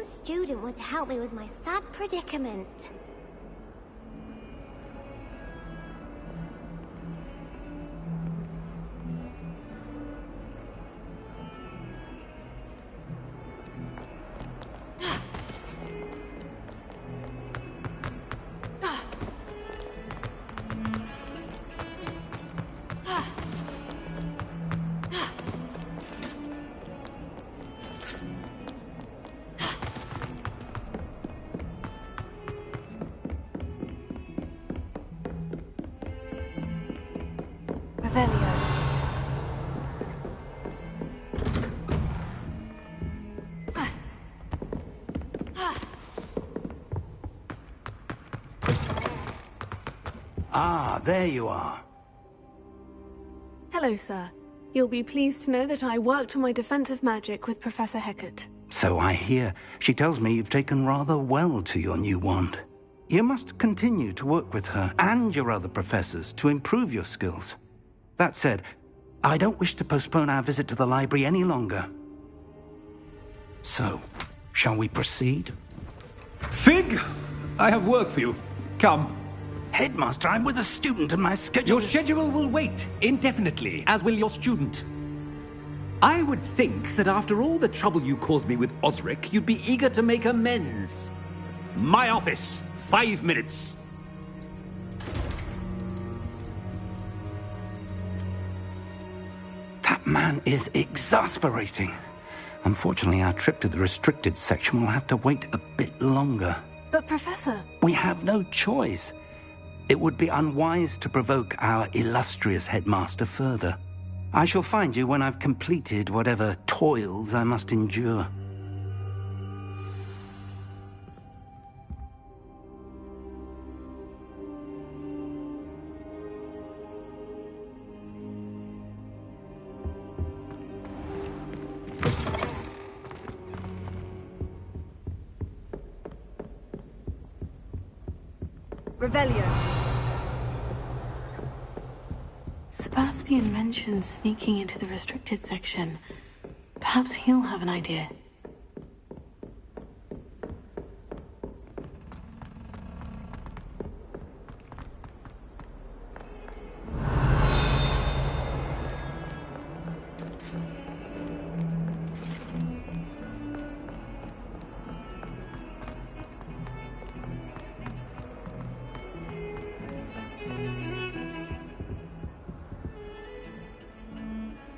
student were to help me with my sad predicament. Ah, there you are. Hello, sir. You'll be pleased to know that I worked on my defensive magic with Professor Hecat. So I hear. She tells me you've taken rather well to your new wand. You must continue to work with her and your other professors to improve your skills. That said, I don't wish to postpone our visit to the library any longer. So, shall we proceed? Fig! I have work for you. Come. Headmaster, I'm with a student and my schedule Your schedule will wait indefinitely, as will your student. I would think that after all the trouble you caused me with Osric, you'd be eager to make amends. My office, 5 minutes. That man is exasperating. Unfortunately, our trip to the restricted section will have to wait a bit longer. But, Professor... We have no choice. It would be unwise to provoke our illustrious headmaster further. I shall find you when I've completed whatever toils I must endure. Revelio. Sebastian mentioned sneaking into the restricted section. Perhaps he'll have an idea.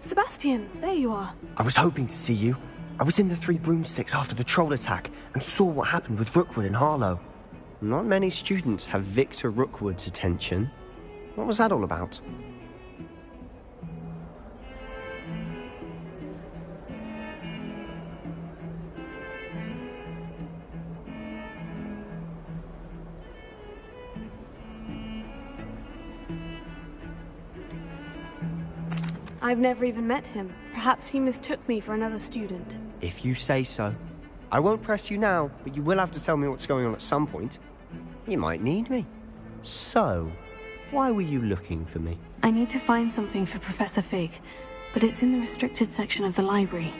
Sebastian, there you are. I was hoping to see you. I was in the Three Broomsticks after the troll attack and saw what happened with Rookwood and Harlow. Not many students have Victor Rookwood's attention. What was that all about? I've never even met him. Perhaps he mistook me for another student. If you say so. I won't press you now, but you will have to tell me what's going on at some point. You might need me. So, why were you looking for me? I need to find something for Professor Fig, but it's in the restricted section of the library.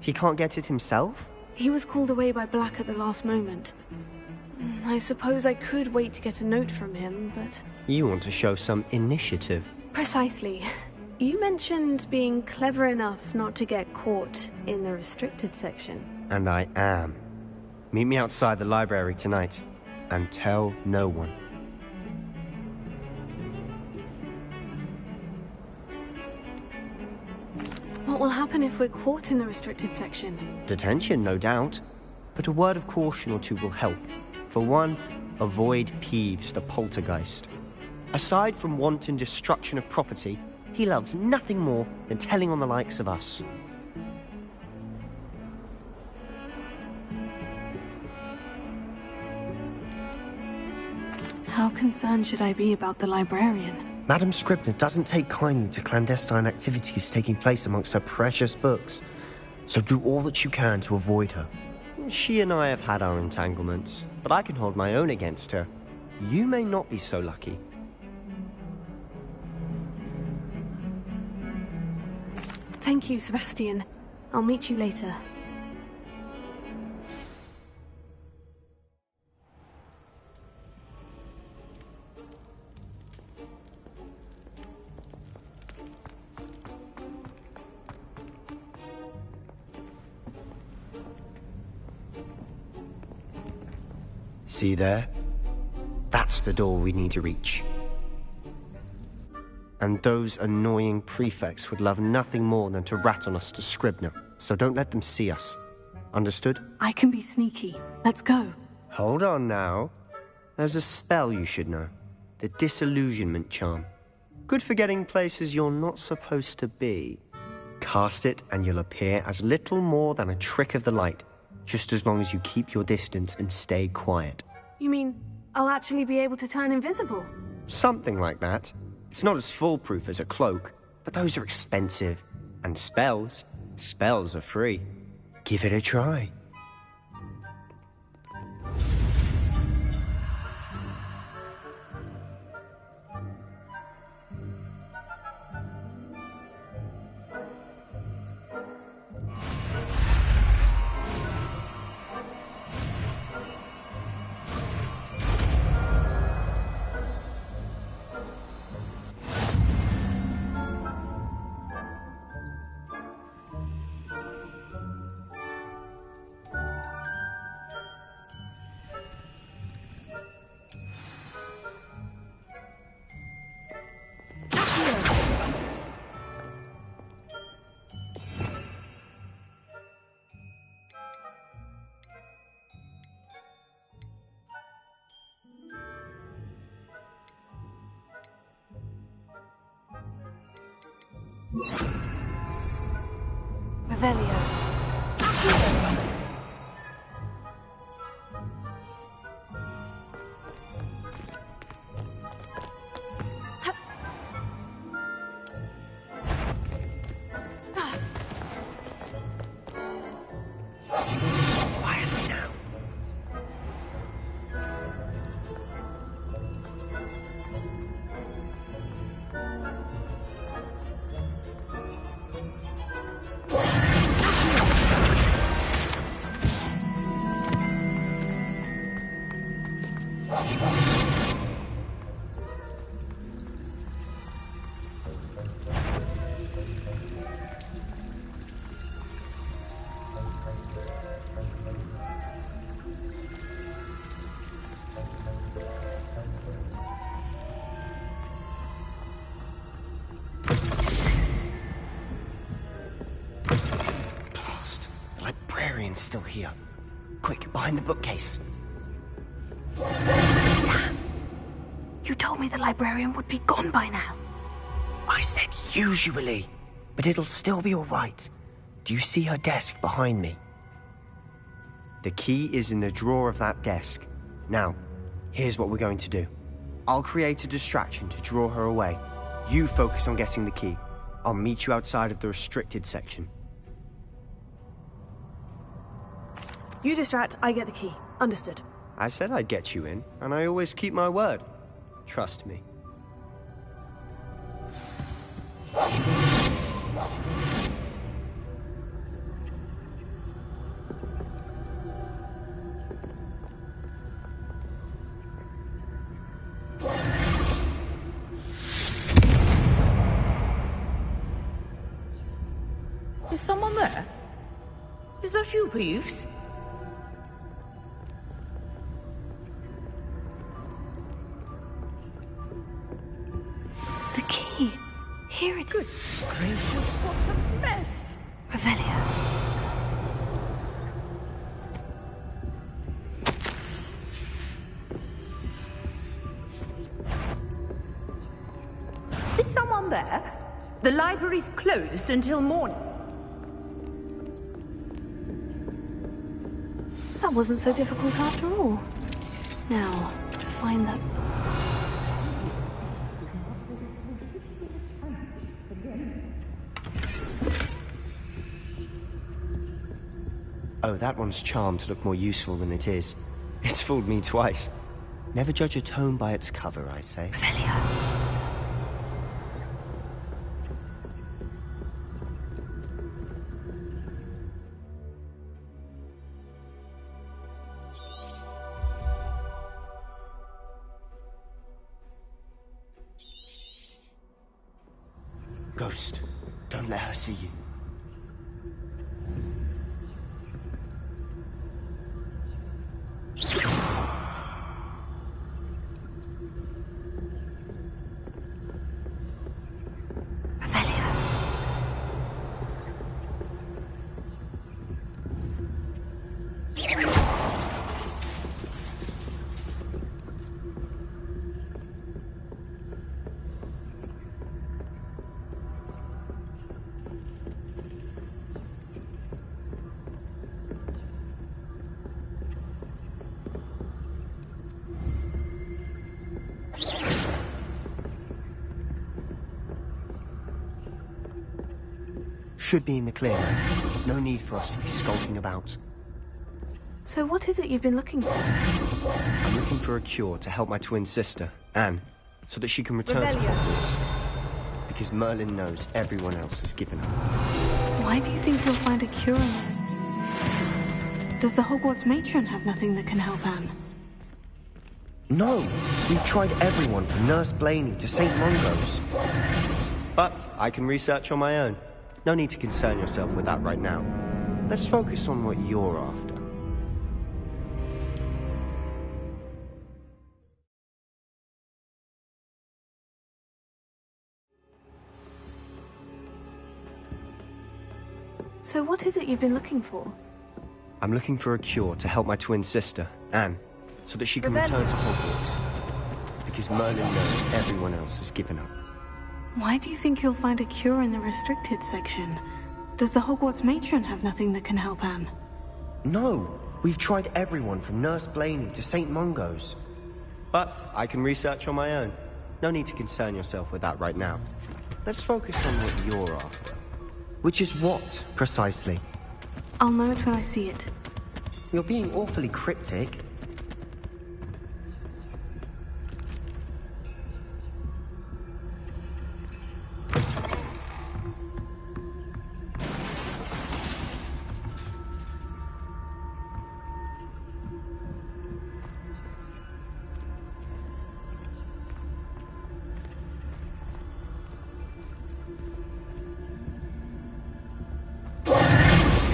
He can't get it himself? He was called away by Black at the last moment. I suppose I could wait to get a note from him, but... You want to show some initiative. Precisely. You mentioned being clever enough not to get caught in the restricted section. And I am. Meet me outside the library tonight, and tell no one. What will happen if we're caught in the restricted section? Detention, no doubt. But a word of caution or two will help. For one, avoid Peeves, the poltergeist. Aside from wanton destruction of property, he loves nothing more than telling on the likes of us. How concerned should I be about the librarian? Madame Scribner doesn't take kindly to clandestine activities taking place amongst her precious books, so do all that you can to avoid her. She and I have had our entanglements, but I can hold my own against her. You may not be so lucky. Thank you, Sebastian. I'll meet you later. See there? That's the door we need to reach. And those annoying prefects would love nothing more than to rat on us to Scribner, so don't let them see us. Understood? I can be sneaky. Let's go. Hold on now. There's a spell you should know. The Disillusionment Charm. Good for getting places you're not supposed to be. Cast it and you'll appear as little more than a trick of the light, just as long as you keep your distance and stay quiet. You mean I'll actually be able to turn invisible? Something like that. It's not as foolproof as a cloak, but those are expensive. And spells are free. Give it a try. Revelio. Quietly now. Librarian's still here. Quick, behind the bookcase. You told me the librarian would be gone by now. I said usually, but it'll still be all right. Do you see her desk behind me? The key is in the drawer of that desk. Now, here's what we're going to do. I'll create a distraction to draw her away. You focus on getting the key. I'll meet you outside of the restricted section. You distract, I get the key. Understood. I said I'd get you in, and I always keep my word. Trust me. Is someone there? Is that you, Peeves? The key. Here it Good gracious, what a mess! Revelio. Is someone there? The library's closed until morning. That wasn't so difficult after all. Now, to find that... Oh, that one's charmed to look more useful than it is. It's fooled me twice. Never judge a tome by its cover, I say. Revelio. Ghost, don't let her see you. should be in the clear. There's no need for us to be skulking about. So what is it you've been looking for? I'm looking for a cure to help my twin sister, Anne, so that she can return to Hogwarts. Because Merlin knows everyone else has given up. Why do you think you'll find a cure in this? Does the Hogwarts matron have nothing that can help Anne? No! We've tried everyone from Nurse Blaney to St. Mungo's. But I can research on my own. No need to concern yourself with that right now. Let's focus on what you're after. So what is it you've been looking for? I'm looking for a cure to help my twin sister, Anne, so that she can return to Hogwarts. Because Merlin knows everyone else has given up. Why do you think you'll find a cure in the restricted section? Does the Hogwarts matron have nothing that can help Anne? No! We've tried everyone from Nurse Blaney to St. Mungo's. But I can research on my own. No need to concern yourself with that right now. Let's focus on what you're after. Which is what, precisely? I'll know it when I see it. You're being awfully cryptic.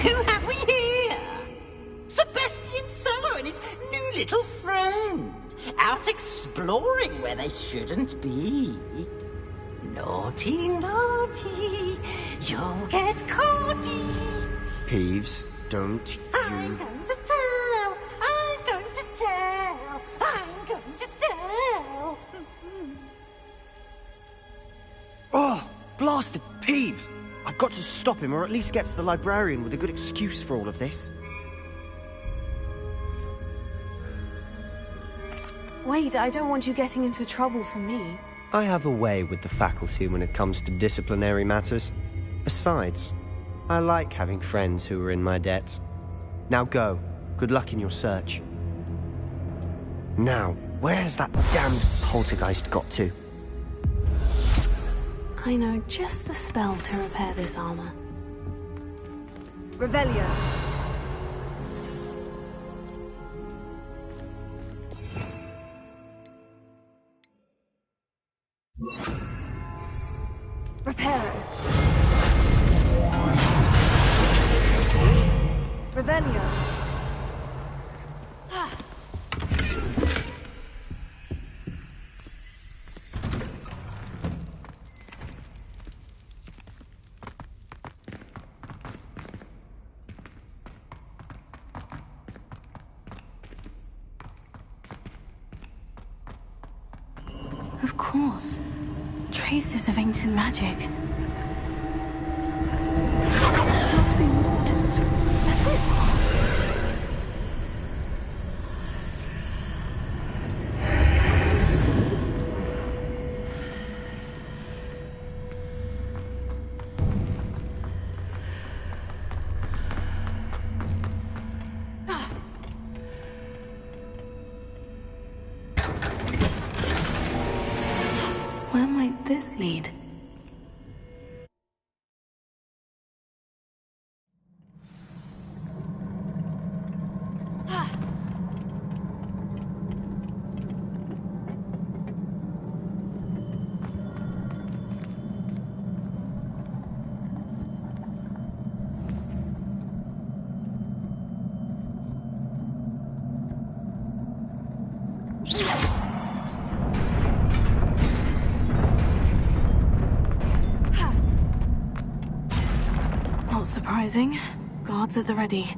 Who have we here? Sebastian Sallow and his new little friend, out exploring where they shouldn't be. Naughty, naughty, you'll get caughty. Peeves, don't I'm you... going to tell, I'm going to tell, I'm going to tell. Oh, blasted Peeves! I've got to stop him, or at least get to the librarian with a good excuse for all of this. Wait, I don't want you getting into trouble for me. I have a way with the faculty when it comes to disciplinary matters. Besides, I like having friends who are in my debt. Now go. Good luck in your search. Now, where's that damned poltergeist got to? I know just the spell to repair this armor. Revelio. Reparo. Revelio. Of course. Traces of ancient magic. There must be more to this room. That's it. Where might this lead? Not surprising. Guards at the ready.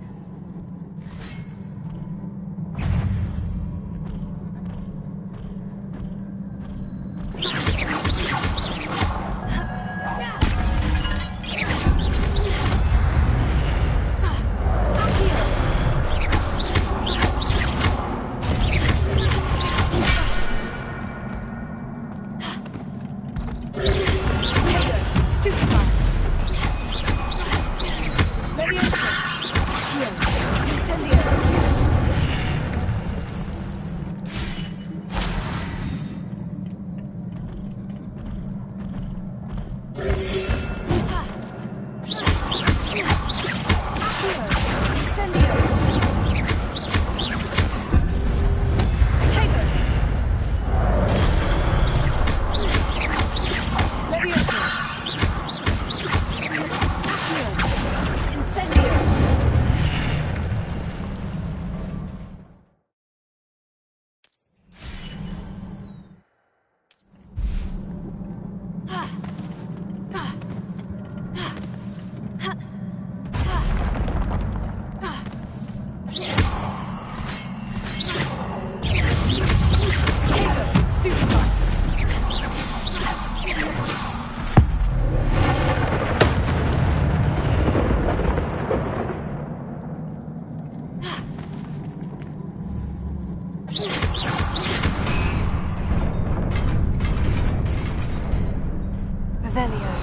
Revelio.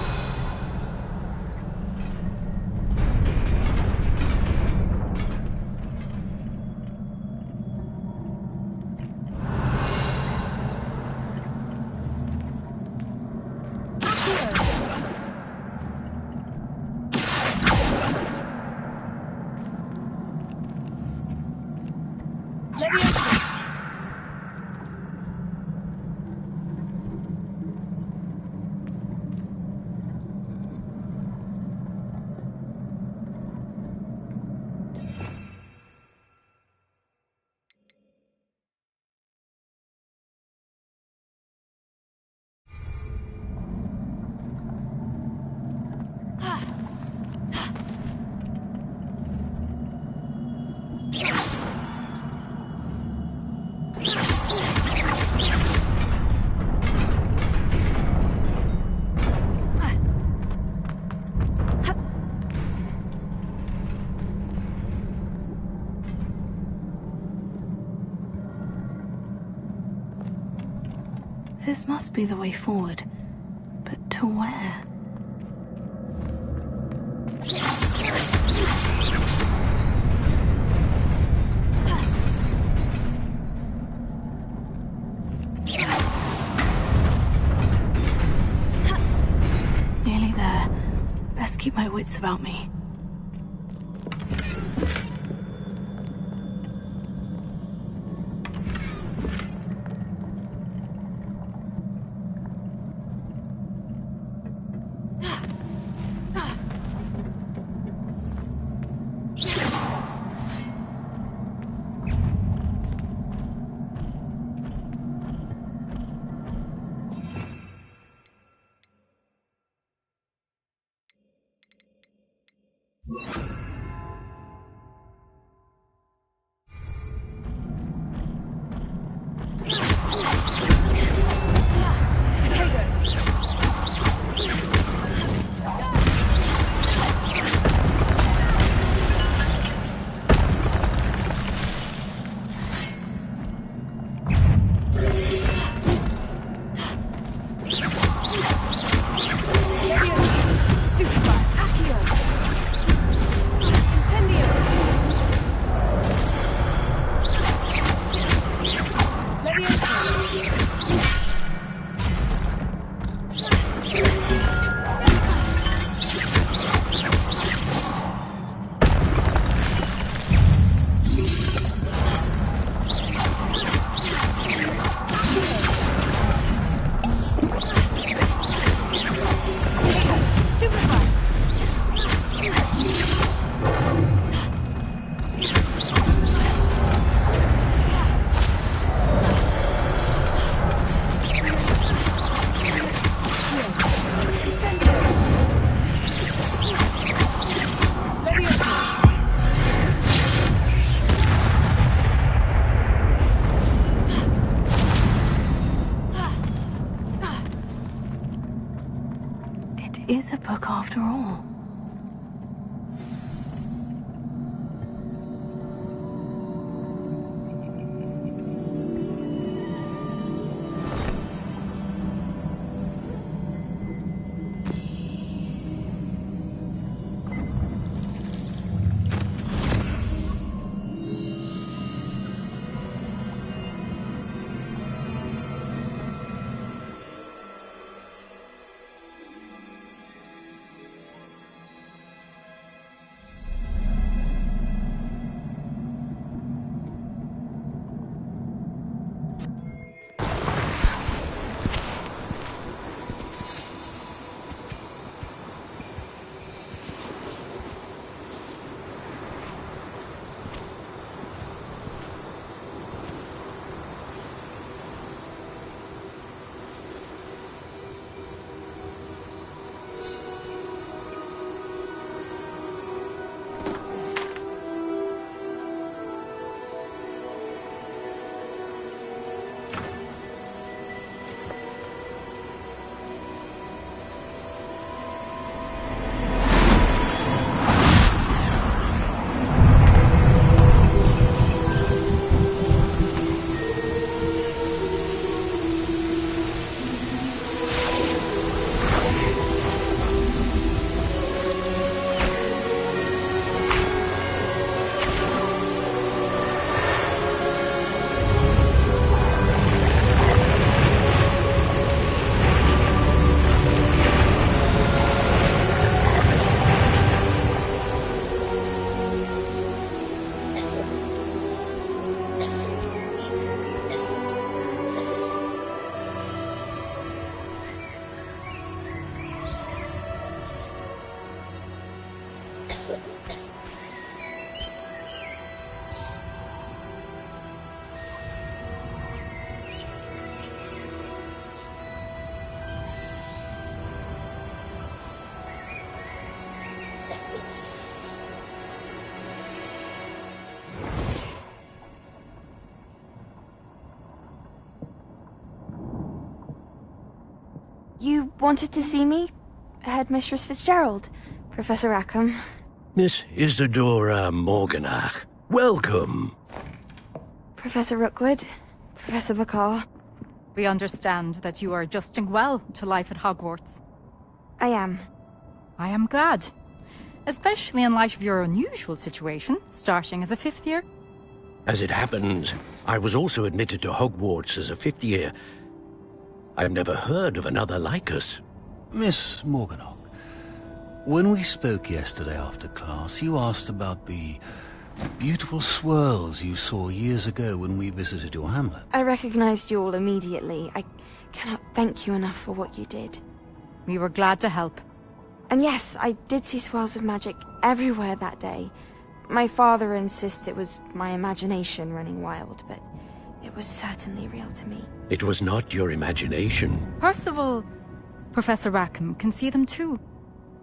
This must be the way forward. But to where? Nearly there. Best keep my wits about me. Is a book after all. You wanted to see me? Headmistress Fitzgerald, Professor Rackham. Miss Isadora Morganach, welcome. Professor Rookwood, Professor Bakar. We understand that you are adjusting well to life at Hogwarts. I am. I am glad. Especially in light of your unusual situation, starting as a 5th year. As it happens, I was also admitted to Hogwarts as a 5th year. I've never heard of another like us. Miss Morganach, when we spoke yesterday after class, you asked about the beautiful swirls you saw years ago when we visited your hamlet. I recognized you all immediately. I cannot thank you enough for what you did. We were glad to help. And yes, I did see swirls of magic everywhere that day. My father insists it was my imagination running wild, but it was certainly real to me. It was not your imagination. Percival, Professor Rackham can see them too.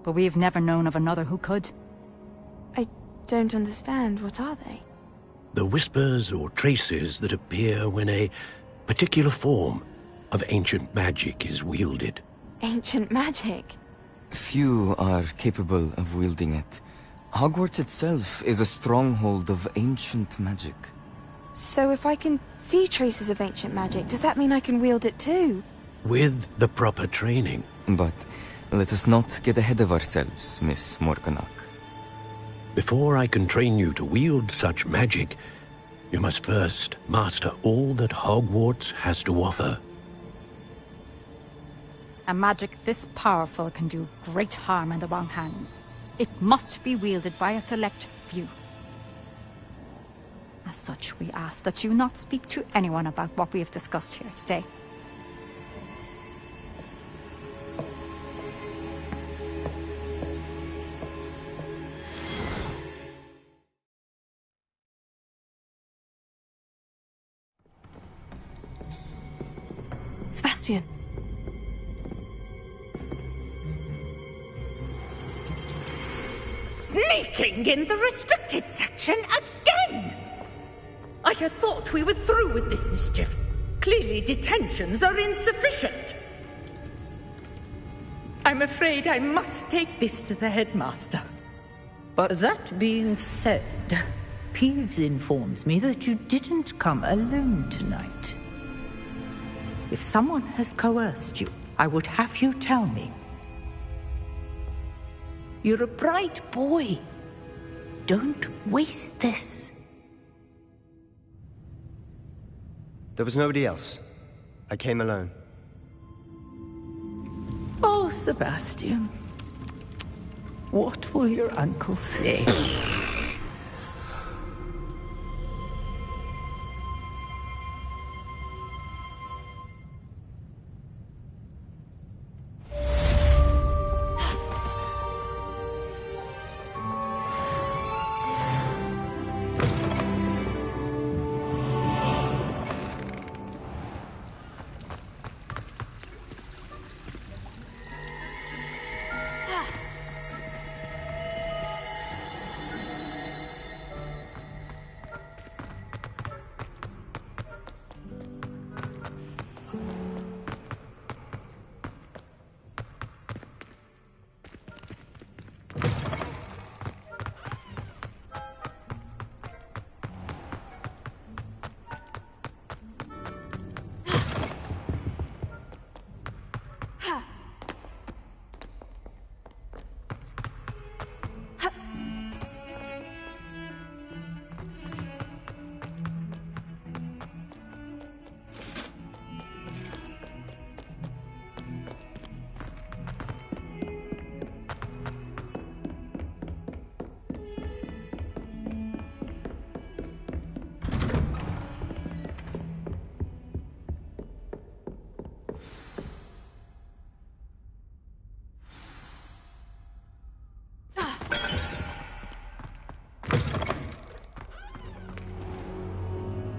But we have never known of another who could. I don't understand. What are they? The whispers or traces that appear when a particular form of ancient magic is wielded. Ancient magic? Few are capable of wielding it. Hogwarts itself is a stronghold of ancient magic. So if I can see traces of ancient magic, does that mean I can wield it too? With the proper training. But let us not get ahead of ourselves, Miss Morganach. Before I can train you to wield such magic, you must first master all that Hogwarts has to offer. A magic this powerful can do great harm in the wrong hands. It must be wielded by a select few. As such, we ask that you not speak to anyone about what we have discussed here today. Sebastian. Sneaking in the restricted section again! I had thought we were through with this mischief. Clearly detentions are insufficient. I'm afraid I must take this to the headmaster. But that being said, Peeves informs me that you didn't come alone tonight. If someone has coerced you, I would have you tell me. You're a bright boy. Don't waste this. There was nobody else. I came alone. Oh, Sebastian. What will your uncle say?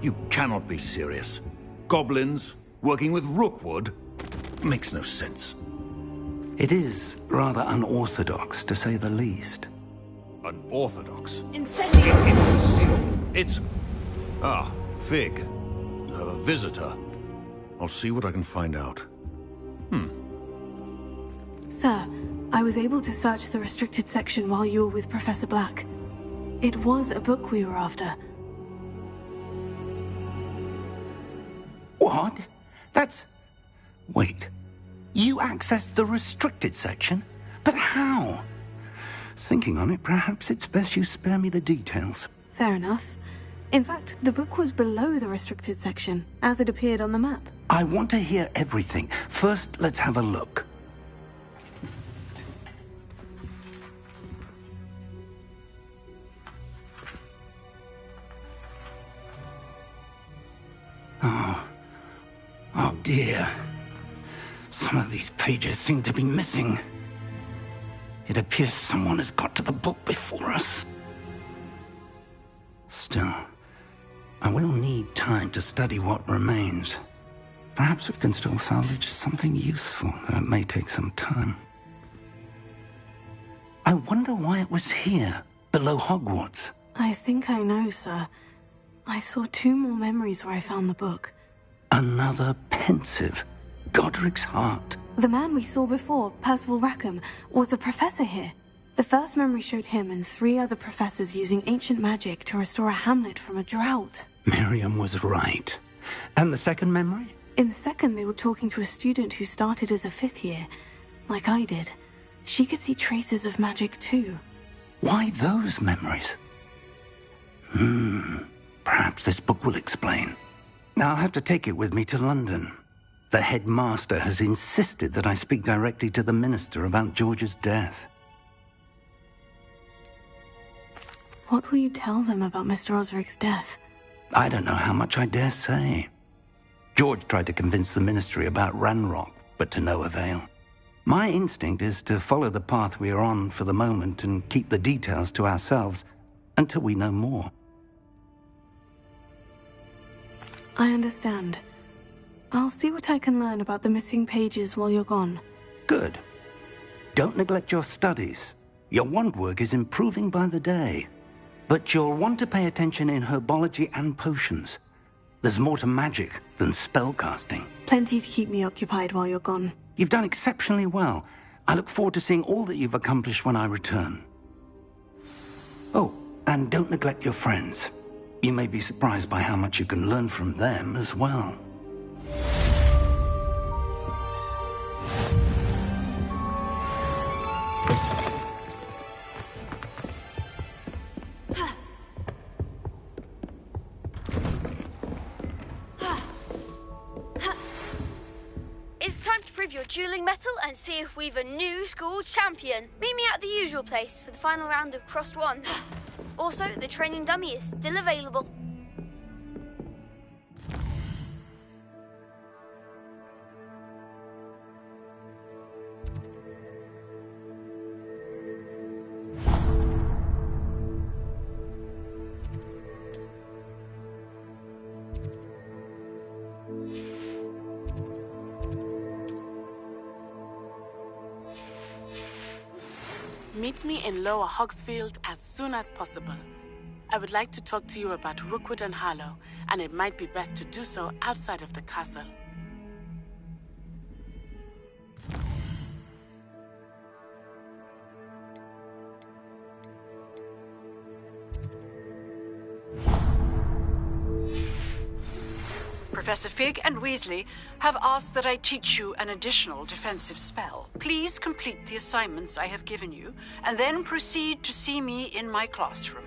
You cannot be serious. Goblins working with Rookwood? Makes no sense. It is rather unorthodox, to say the least. Unorthodox? Incendiary! It's in the seal. It's... Ah, Fig. You have a visitor. I'll see what I can find out. Sir, I was able to search the restricted section while you were with Professor Black. It was a book we were after. What? That's... Wait. You accessed the restricted section? But how? Thinking on it, perhaps it's best you spare me the details. Fair enough. In fact, the book was below the restricted section, as it appeared on the map. I want to hear everything. First, let's have a look. Oh dear. Some of these pages seem to be missing. It appears someone has got to the book before us. Still, I will need time to study what remains. Perhaps we can still salvage something useful, though it may take some time. I wonder why it was here, below Hogwarts. I think I know, sir. I saw 2 more memories where I found the book. Another pensive. Godric's heart. The man we saw before, Percival Rackham, was a professor here. The first memory showed him and 3 other professors using ancient magic to restore a hamlet from a drought. Miriam was right. And the second memory? In the second, they were talking to a student who started as a 5th year, like I did. She could see traces of magic too. Why those memories? Perhaps this book will explain. I'll have to take it with me to London. The headmaster has insisted that I speak directly to the minister about George's death. What will you tell them about Mr. Osric's death? I don't know how much I dare say. George tried to convince the ministry about Ranrock, but to no avail. My instinct is to follow the path we are on for the moment and keep the details to ourselves until we know more. I understand. I'll see what I can learn about the missing pages while you're gone. Good. Don't neglect your studies. Your wand work is improving by the day. But you'll want to pay attention in herbology and potions. There's more to magic than spellcasting. Plenty to keep me occupied while you're gone. You've done exceptionally well. I look forward to seeing all that you've accomplished when I return. Oh, and don't neglect your friends. You may be surprised by how much you can learn from them as well. It's time to prove your dueling mettle and see if we've a new school champion. Meet me at the usual place for the final round of Crossed Wands. Also, the training dummy is still available. Meet me in Lower Hogsfield as soon as possible. I would like to talk to you about Rookwood and Harlow, and it might be best to do so outside of the castle. Professor Fig and Weasley have asked that I teach you an additional defensive spell. Please complete the assignments I have given you, and then proceed to see me in my classroom.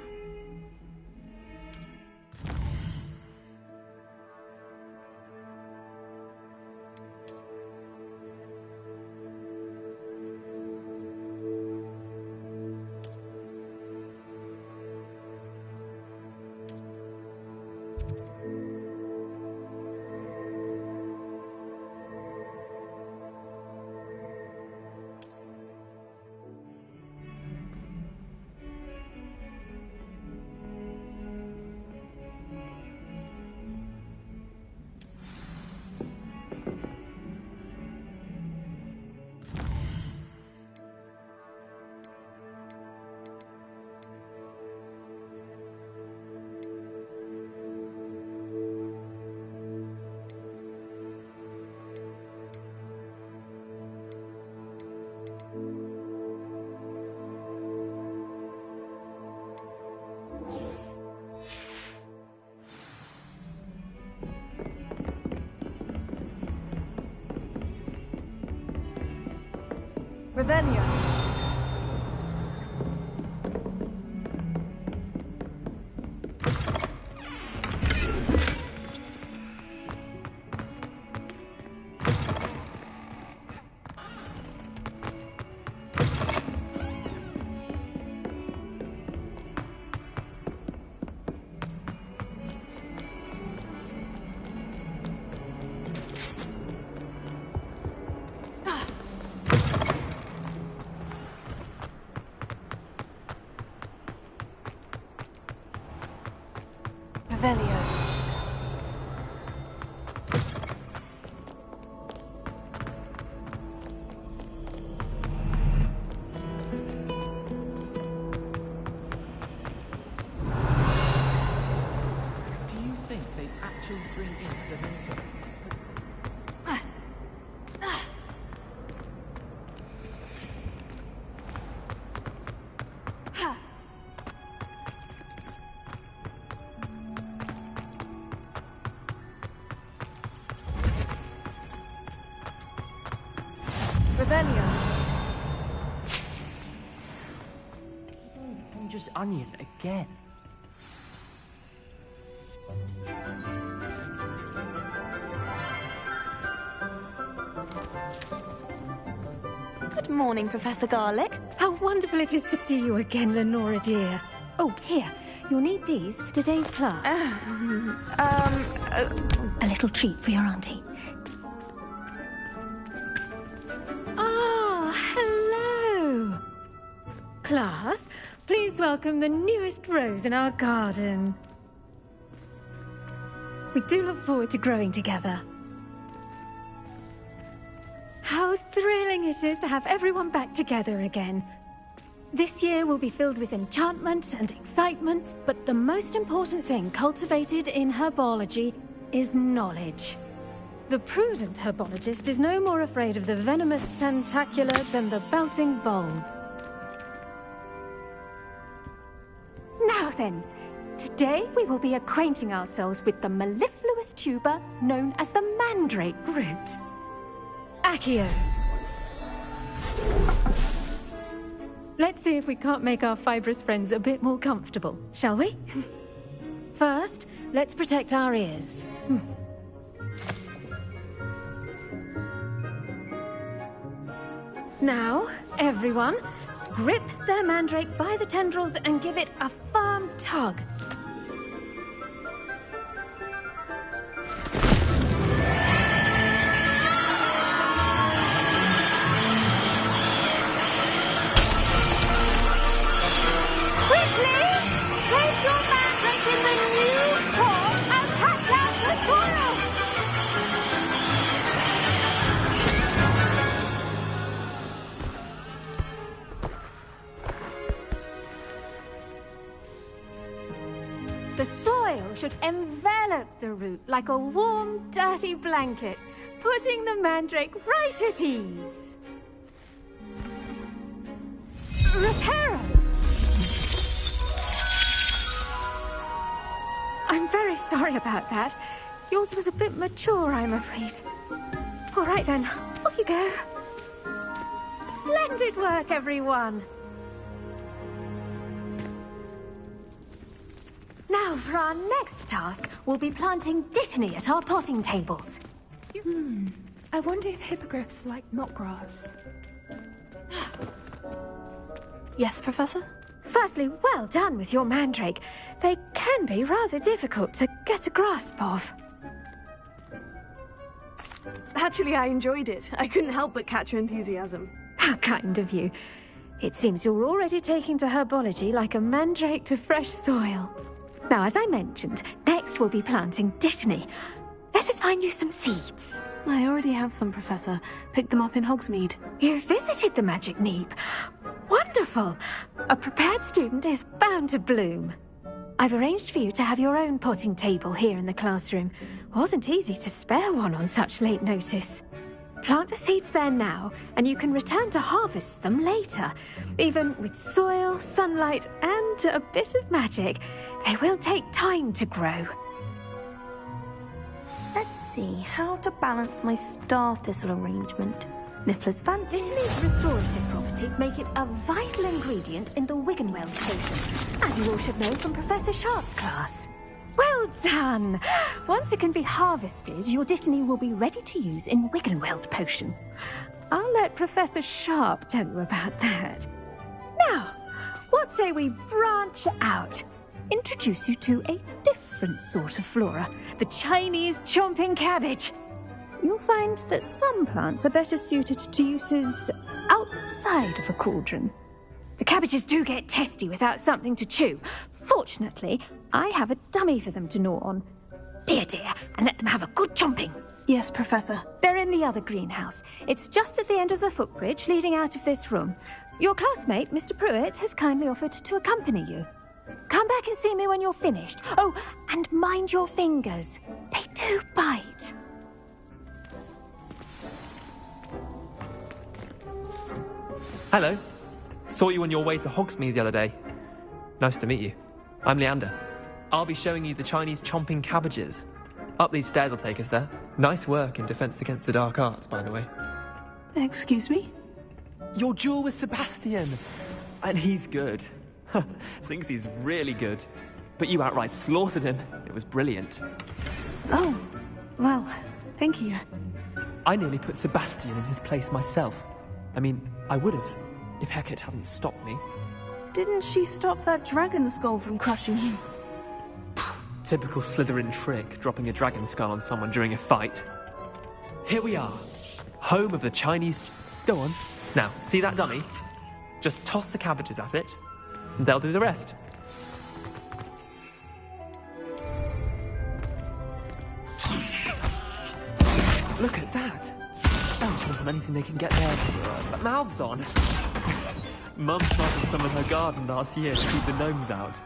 Revelio. Revelio. Do you think they actually bring in Dementor? Revelio. Dangerous onion again. Good morning, Professor Garlick. How wonderful it is to see you again, Lenora dear. Oh, here. You'll need these for today's class. A little treat for your auntie. Ah, hello. Class, please welcome the newest rose in our garden. We do look forward to growing together. How thrilling it is to have everyone back together again. This year will be filled with enchantment and excitement, but the most important thing cultivated in herbology is knowledge. The prudent herbologist is no more afraid of the venomous tentacula than the bouncing bulb. Now then, today we will be acquainting ourselves with the mellifluous tuber known as the mandrake root. Accio. Let's see if we can't make our fibrous friends a bit more comfortable, shall we? First, let's protect our ears. Now, everyone, grip their mandrake by the tendrils and give it a firm tug. The soil should envelop the root like a warm, dirty blanket, putting the mandrake right at ease. Reparo! I'm very sorry about that. Yours was a bit mature, I'm afraid. All right then, off you go. Splendid work, everyone! Now, for our next task, we'll be planting Dittany at our potting tables. I wonder if hippogriffs like knotgrass. Yes, Professor? Firstly, well done with your mandrake. They can be rather difficult to get a grasp of. Actually, I enjoyed it. I couldn't help but catch your enthusiasm. How kind of you. It seems you're already taking to herbology like a mandrake to fresh soil. Now, as I mentioned, next we'll be planting Dittany. Let us find you some seeds. I already have some, Professor. Picked them up in Hogsmeade. You visited the Magic Neep. Wonderful! A prepared student is bound to bloom. I've arranged for you to have your own potting table here in the classroom. Wasn't easy to spare one on such late notice. Plant the seeds there now, and you can return to harvest them later. Even with soil, sunlight, and a bit of magic, they will take time to grow. Let's see how to balance my star thistle arrangement. Niffler's fancy. Dittany's restorative properties make it a vital ingredient in the Wiggenweld potion, as you all should know from Professor Sharp's class. Well done! Once it can be harvested, your Dittany will be ready to use in Wiggenweld potion. I'll let Professor Sharp tell you about that. Now, what say we branch out? Introduce you to a different sort of flora, the Chinese chomping cabbage. You'll find that some plants are better suited to uses outside of a cauldron. The cabbages do get testy without something to chew. Fortunately, I have a dummy for them to gnaw on. Be a dear and let them have a good chomping. Yes, Professor. They're in the other greenhouse. It's just at the end of the footbridge leading out of this room. Your classmate, Mr. Pruitt, has kindly offered to accompany you. Come back and see me when you're finished. Oh, and mind your fingers. They do bite. Hello. Saw you on your way to Hogsmeade the other day. Nice to meet you. I'm Leander. I'll be showing you the Chinese chomping cabbages. Up these stairs will take us there. Nice work in Defense Against the Dark Arts, by the way. Excuse me? Your duel with Sebastian. And he's good. Thinks he's really good. But you outright slaughtered him. It was brilliant. Oh, well, thank you. I nearly put Sebastian in his place myself. I mean, I would have, if Hecate hadn't stopped me. Didn't she stop that dragon skull from crushing you? Typical Slytherin trick, dropping a dragon skull on someone during a fight. Here we are, home of the Chinese... Go on. Now, see that dummy? Just toss the cabbages at it, and they'll do the rest. Look at that. They'll chomp on anything they can get their mouths on. Mum planted some in her garden last year to keep the gnomes out.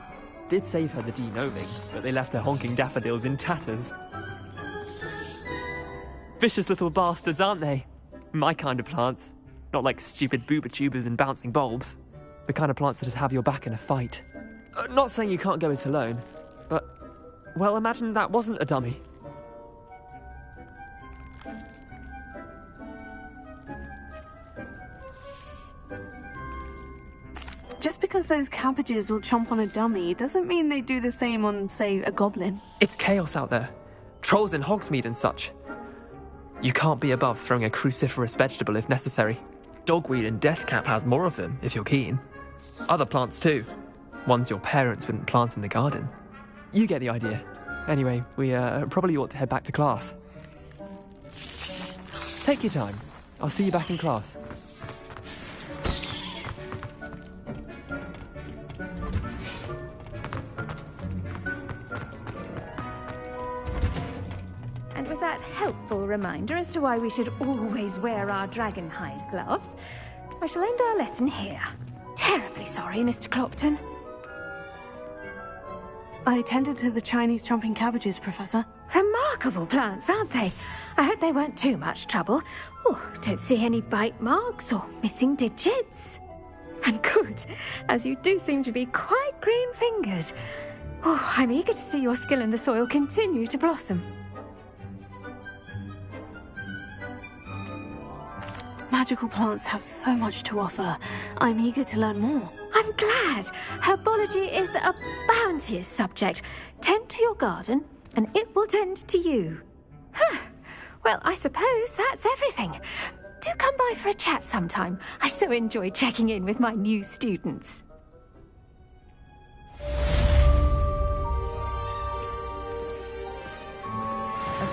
Did save her the de-gnoming, but they left her honking daffodils in tatters. Vicious little bastards, aren't they? My kind of plants. Not like stupid booba tubers and bouncing bulbs. The kind of plants that just have your back in a fight. Not saying you can't go it alone, but... Well, imagine that wasn't a dummy. Just because those cabbages will chomp on a dummy doesn't mean they do the same on, say, a goblin. It's chaos out there. Trolls in Hogsmeade and such. You can't be above throwing a cruciferous vegetable if necessary. Dogweed and deathcap has more of them, if you're keen. Other plants too. Ones your parents wouldn't plant in the garden. You get the idea. Anyway, we probably ought to head back to class. Take your time. I'll see you back in class. And with that helpful reminder as to why we should always wear our dragon hide gloves, I shall end our lesson here. Terribly sorry, Mr. Clopton. I tended to the Chinese chomping cabbages, Professor. Remarkable plants, aren't they? I hope they weren't too much trouble. Oh, don't see any bite marks or missing digits. And good, as you do seem to be quite green-fingered. Oh, I'm eager to see your skill in the soil continue to blossom. Magical plants have so much to offer. I'm eager to learn more. I'm glad. Herbology is a bounteous subject. Tend to your garden, and it will tend to you. Well, I suppose that's everything. Do come by for a chat sometime. I so enjoy checking in with my new students.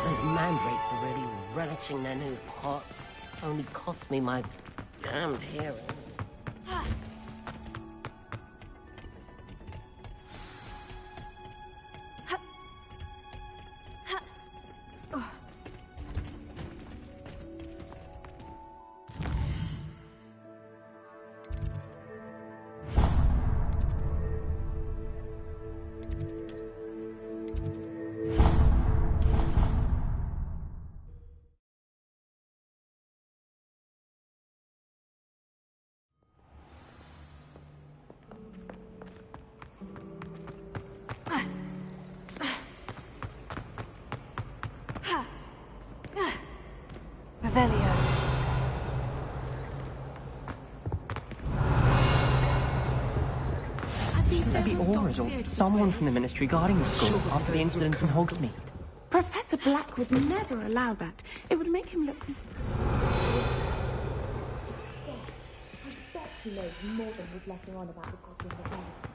Those mandrakes are really relishing their new pots. Only cost me my damned hearing. Shouldn't there be Aurors or someone from the Ministry guarding the school after the incident in Hogsmeade? Professor Black would never allow that. It would make him look... He knows more than he's letting on about the goblin event.